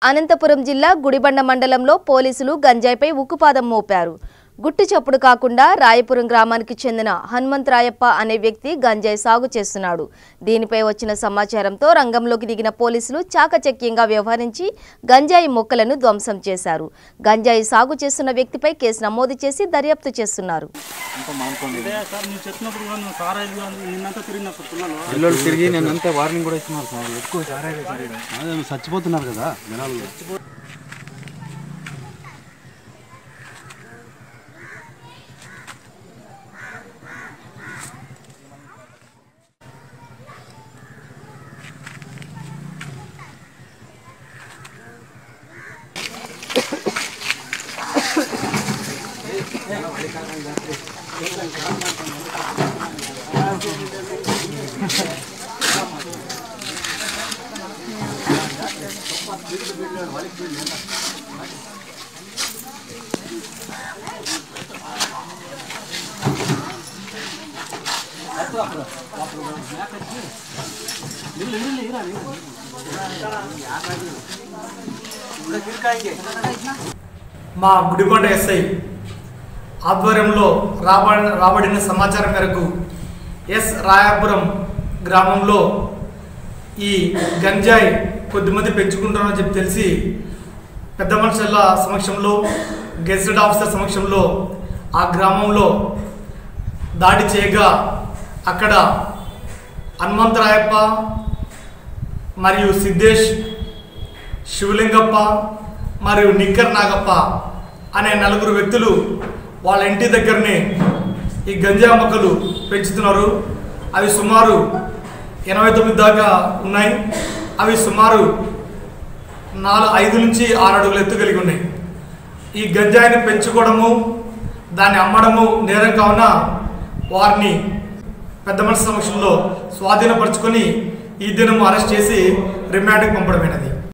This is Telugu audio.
అనంతపురం జిల్లా గుడిబండ మండలంలో పోలీసులు గంజాయిపై ఉక్కుపాదం మోపారు. గుట్టు చప్పుడు కాకుండా రాయపురం గ్రామానికి చెందిన హనుమంతరాయప్ప అనే వ్యక్తి గంజాయి సాగు చేస్తున్నాడు. దీనిపై వచ్చిన సమాచారంతో రంగంలోకి దిగిన పోలీసులు చాకచక్యంగా వ్యవహరించి గంజాయి మొక్కలను ధ్వంసం చేశారు. గంజాయి సాగు చేస్తున్న వ్యక్తిపై కేసు నమోదు చేసి దర్యాప్తు చేస్తున్నారు. చచ్చిపోతున్నారు కదా జనాలు. మా గుడిబండ ఎస్ఐ ఆధ్వర్యంలో రాబడిన సమాచారం మేరకు రాయపురం గ్రామంలో ఈ గంజాయి కొద్దిమంది పెంచుకుంటారని చెప్పి తెలిసి పెద్ద మనుషుల సమక్షంలో గెజిటెడ్ ఆఫీసర్ సమక్షంలో ఆ గ్రామంలో దాడి చేయగా అక్కడ హనుమంతరాయప్ప మరియు సిద్ధేష్, శివలింగప్ప మరియు నిక్కర్ నాగప్ప అనే 4 వ్యక్తులు వాళ్ళ ఇంటి దగ్గరనే ఈ గంజా మొక్కలు పెంచుతున్నారు. అవి సుమారు 89 దాకా ఉన్నాయి. అవి సుమారు 5 నుంచి 6 అడుగుల ఎత్తు కలిగి ఉన్నాయి. ఈ గంజాయిని పెంచుకోవడము, దాన్ని అమ్మడము నేరం కావున వారిని పెద్ద మనిషి సమక్షంలో స్వాధీనపరుచుకొని ఈ దినం అరెస్ట్ చేసి రిమాండ్కి పంపడమైనది.